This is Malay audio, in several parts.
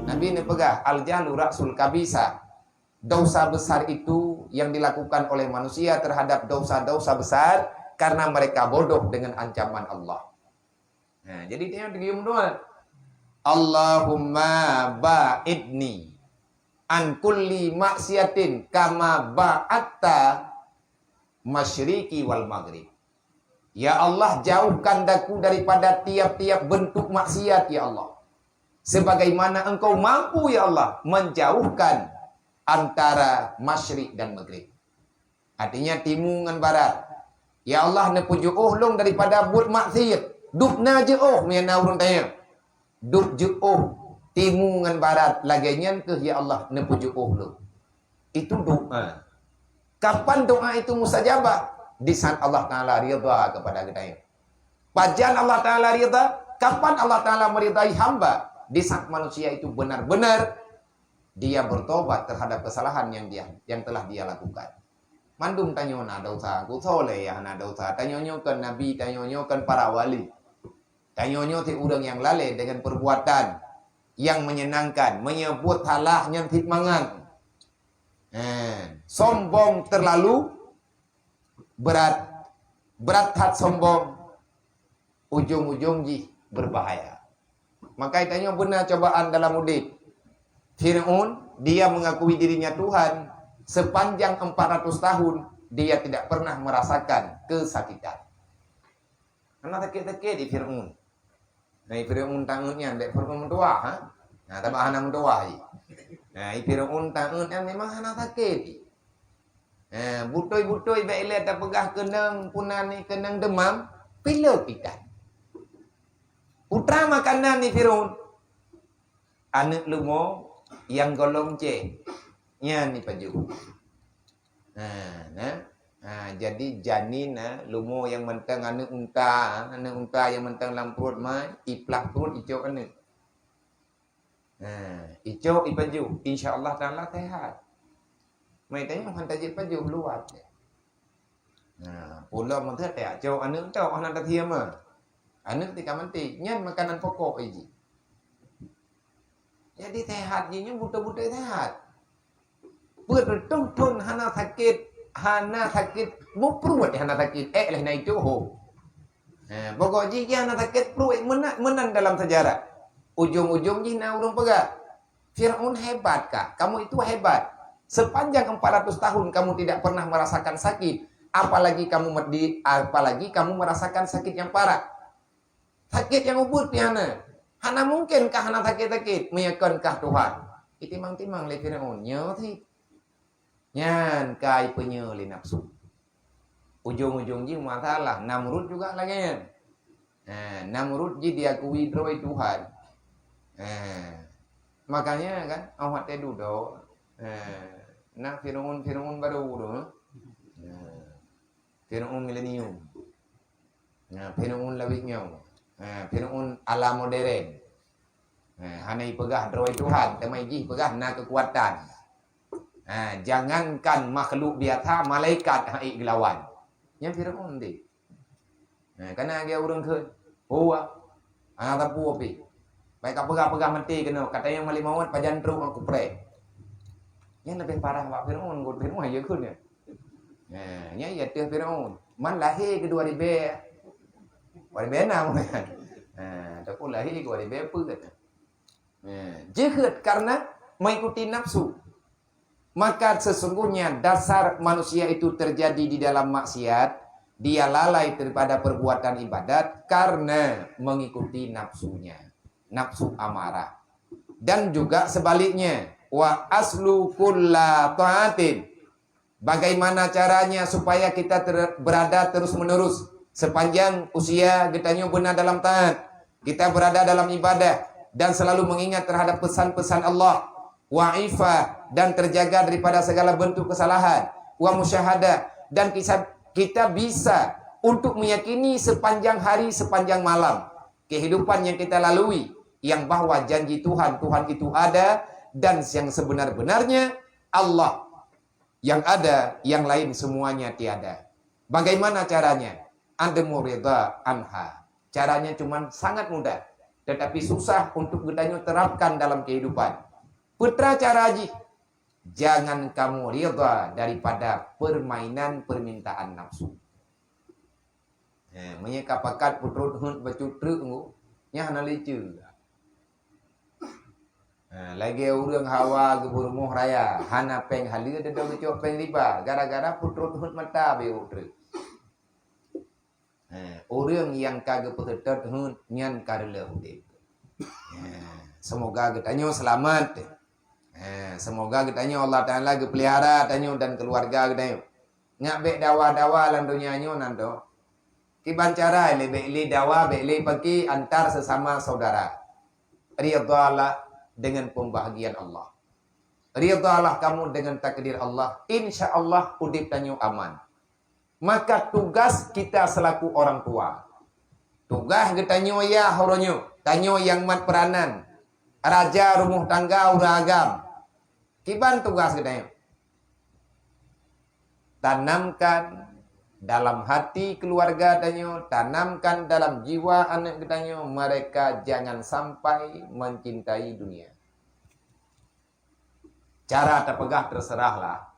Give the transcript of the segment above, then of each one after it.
Nabi ini pegah al-jahlu ra'sul kabisa. Dosa besar itu yang dilakukan oleh manusia terhadap dosa-dosa besar karena mereka bodoh dengan ancaman Allah. Nah, jadi dia diam doa. Allahumma ba'idni an kulli maksiatin kama ba'atta masyriqi wal maghrib. Ya Allah, jauhkan daku daripada tiap-tiap bentuk maksiat ya Allah. Sebagaimana engkau mampu ya Allah menjauhkan antara masyrik dan maghrib. Artinya timur dengan barat. Ya Allah, nepuju long daripada buat maksiat. Dupna je mena urun tanya. Dup je timur dengan barat laganya ke ya Allah nepuju long. Itu doa. Kapan doa itu mustajabah? Di saat Allah Ta'ala ridha kepada kita. Pajan Allah Ta'ala ridha. Kapan Allah Ta'ala meridai hamba? Di saat manusia itu benar-benar dia bertobat terhadap kesalahan yang telah dia lakukan. Mandum tanyo na dosa, ku soleh ya na dosa. Tanyonyo ke Nabi, tanyonyo ke para wali. Tanyonyo ti urang yang lalai dengan perbuatan yang menyenangkan, menyebut halahnya hikmangan. Sombong terlalu berat hat sombong, ujung-ujung berbahaya. Maka tanya benar cobaan dalam mudik. Fir'aun dia mengakui dirinya Tuhan sepanjang 400 tahun dia tidak pernah merasakan kesakitan. Karena sakit-sakit di Fir'aun. Nah, Fir'aun tangannya dek Fir'aun tua, ha? Nah, tambah anak tua. Nah, Fir'aun tangannya memang anak sakit. Butoi-butoi baiklah tak pegah kenang punan ni kenang demam, pilek ikan. Putra makanan ni Fir'aun. Anak lumo yang golong C. Nya ni paju. Jadi janin lumo yang mentang anak unta yang mentang dalam perut mai, iplak perut icok anak. Icok ipaju, insya-Allah taala sehat. Mai tanya han tajik paju luat. Pula mentah tak cok anak tatiam ah. Anak tika menti, nyan makanan pokok iji. Jadi sehat jinya buta-buta sehat. Bertonton hana sakit mupruat hana sakit lah naik joho. Pokok ji hana sakit pruat menang dalam sejarah. Ujung-ujung ji na urung pegah. Fir'aun hebat kah? Kamu itu hebat. Sepanjang 400 tahun kamu tidak pernah merasakan sakit, apalagi kamu merasakan sakit yang parah. Sakit yang ubud piana. Hana mungkinkah hana sakit-sakit meyakinkah Tuhan? Itimang-timang le Fir'aun nyothi. Nyan kai penye le nafsu. Ujung-ujung ji masalah Namrud juga lagi. Namrud ji diakui droi Tuhan. Makanya kan awak teh duduk. Nah Fir'aun baru tu. Fir'aun milenium. Fir'aun labiknya. Fir'aun ala modern. Hanai pegah droi Tuhan, temai ji pegah na kekuatan. Jangankan makhluk biasa, malaikat hai gelawan. Yang Fir'aun di. Karena dia urang ke. Tapu api. Baik pegah-pegah mati kena. Kata yang mali mawat pajan teruk aku pre. Yang lebih parah Pak Fir'aun, God Fir'aun aja kun ya. Nya ya teh Fir'aun. Man lahir kedua ribe. Ribe enam kan. Tapi lahir kedua ribe apa kata. Jihad karena mengikuti nafsu. Maka sesungguhnya dasar manusia itu terjadi di dalam maksiat. Dia lalai daripada perbuatan ibadat karena mengikuti nafsunya. Nafsu amarah. Dan juga sebaliknya. Wa aslu kulla ta'atin. Bagaimana caranya supaya kita berada terus menerus sepanjang usia kita benar dalam taat, kita berada dalam ibadah dan selalu mengingat terhadap pesan-pesan Allah, wa ifa dan terjaga daripada segala bentuk kesalahan, wa musyahadah dan kita bisa untuk meyakini sepanjang hari sepanjang malam kehidupan yang kita lalui yang bahwa janji Tuhan itu ada. Dan yang sebenar-benarnya Allah yang ada, yang lain semuanya tiada. Bagaimana caranya? Anda murida anha. Caranya cuma sangat mudah, tetapi susah untuk kita terapkan dalam kehidupan. Putra cara haji, jangan kamu ridha daripada permainan permintaan nafsu. Menyeka pakat putrut hun bacutruk nya hana leceu. Lagi urang hawa ke burmuh raya, hana peng halia dedong cok peng riba, gara-gara putrut hun mata be utruk. Orang yang kagak peketat hun nyan karela hudip. Semoga kita selamat. Semoga kita Allah Taala pelihara tanyo dan keluarga kita. Ngak bek dawa-dawa lan dunia nyo nanto. Kiban cara le dawa le bagi antar sesama saudara. Ridhalah dengan pembahagian Allah. Ridhalah kamu dengan takdir Allah. Insya Allah udip tanyo aman. Maka tugas kita selaku orang tua. Tugas kita nyo ya horonyo. Tanyo yang mat peranan. Raja rumah tangga uragam. Kiban tugas kita nyo. Tanamkan dalam hati keluarga tanyo, tanamkan dalam jiwa anak tanyo, mereka jangan sampai mencintai dunia. Cara terpegah terserahlah.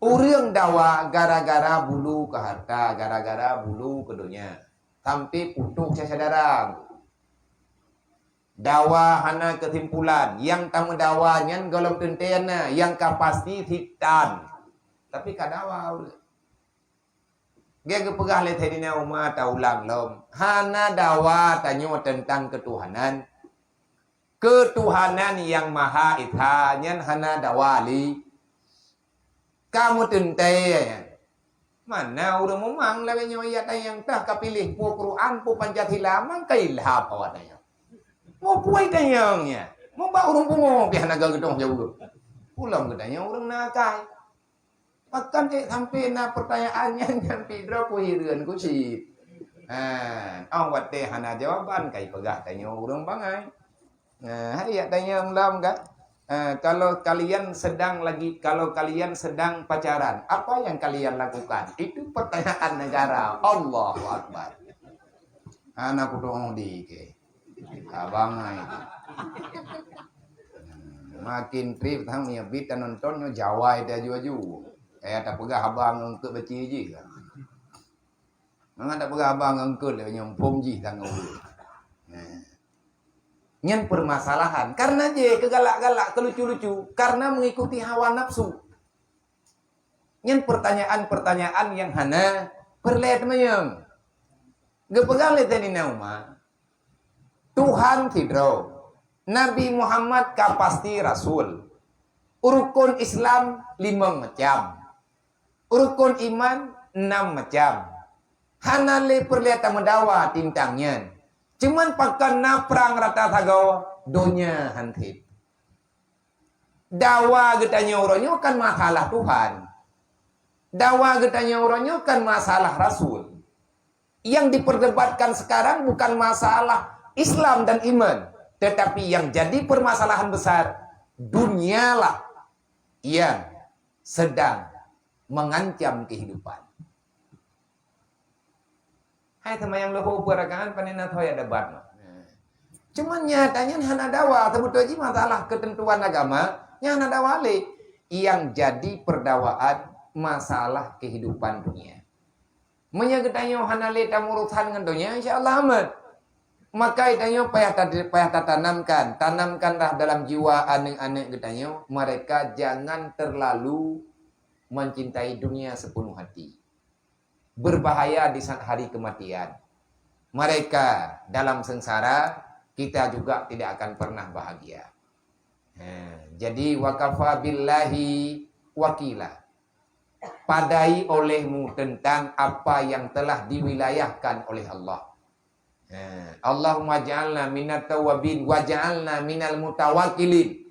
Urang dawa gara-gara bulu ke harta, gara-gara bulu ke dunia. Sampai putuk sadarang. Dawa hana kesimpulan, yang tamu dawanya golong tentena, yang kapasti hitan. Tapi kadawa dia kepegah le tadina umat taulang lom. Hana dawa tanyo tentang ketuhanan. Ketuhanan yang maha esa nyan hana dawali. Kamu tentai. Mana urang memang lawe nyo ayat yang tah kapilih pu Quran pu Pancasila mang kailhap awadanya. Mau puai tanyangnya. Mau ba urang pungo pi hana gagedong jauh. Pulang gedanya urang nakai. Makan sampai na pertanyaannya yang pidra ku hireun ku si. Awat teh hana jawaban kai pegah tanya urang bangai. Hayat tanya ulam kan. Kalau kalian sedang pacaran, apa yang kalian lakukan? Itu pertanyaan negara. Allahu Akbar. Anak kudong di ke. Abangai. Makin trip tang ya bit nontonnya Jawa itu aju-aju. Tak pegah abang ngengkut beci je kan. Mana tak pegah abang ngengkut le nyompom ji tang ulu. Nyen permasalahan karena je kegalak-galak kelucu-lucu karena mengikuti hawa nafsu. Nyen pertanyaan-pertanyaan yang hana perlet menyem. Gepegang le tadi nauma. Tuhan tidro. Nabi Muhammad kapasti rasul. Rukun Islam 5 macam. Rukun iman 6 macam. Hanale perlihat mendawa tintangnya. Cuman pakan na perang rata tagaw dunia hantit. Dawa getanya orangnya kan masalah Tuhan. Dawa getanya orangnya kan masalah Rasul. Yang diperdebatkan sekarang bukan masalah Islam dan iman. Tetapi yang jadi permasalahan besar. Dunialah yang sedang mengancam kehidupan. Hai teman yang leho peragaan panena thoya debat. Cuman nyatanya hana dawa tebutoji masalah ketentuan agama nya hana dawale yang jadi perdawaan masalah kehidupan dunia. Menyagetanyo hana le tamurutan ngan dunia insyaallah amat. Maka itanyo payah tanamkanlah dalam jiwa anek-anek getanyo mereka jangan terlalu mencintai dunia sepenuh hati. Berbahaya di saat hari kematian. Mereka dalam sengsara, kita juga tidak akan pernah bahagia. Jadi wakafa billahi wakila. Padai olehmu tentang apa yang telah diwilayahkan oleh Allah. Allahumma ja'alna minat tawabin wa ja'alna minal mutawakilin.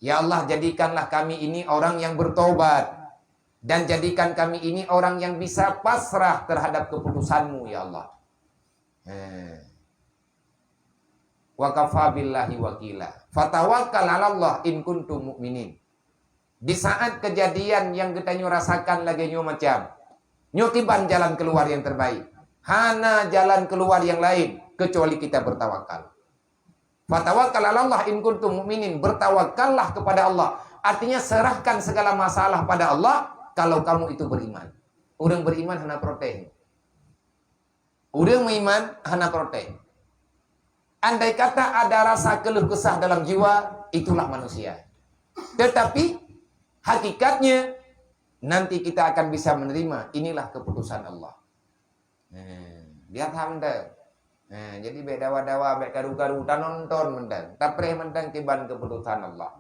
Ya Allah, jadikanlah kami ini orang yang bertobat. Dan jadikan kami ini orang yang bisa pasrah terhadap keputusanmu, ya Allah. Wa kafa billahi wakila. Fatawakkal 'ala Allah in kuntum mu'minin. Di saat kejadian yang kita rasakan lagi nyo macam. Nyo tiban jalan keluar yang terbaik. Hana jalan keluar yang lain kecuali kita bertawakal. Fatawakkal 'ala Allah in kuntum mu'minin. Bertawakallah kepada Allah. Artinya serahkan segala masalah pada Allah kalau kamu itu beriman. Orang beriman hana protein. Orang beriman hana protein. Andai kata ada rasa keluh kesah dalam jiwa, itulah manusia. Tetapi hakikatnya nanti kita akan bisa menerima, inilah keputusan Allah. Lihat hamda. Jadi bek dawa-dawa, bek karu-karu, nonton mendan. Tapreh mendan kiban keputusan Allah.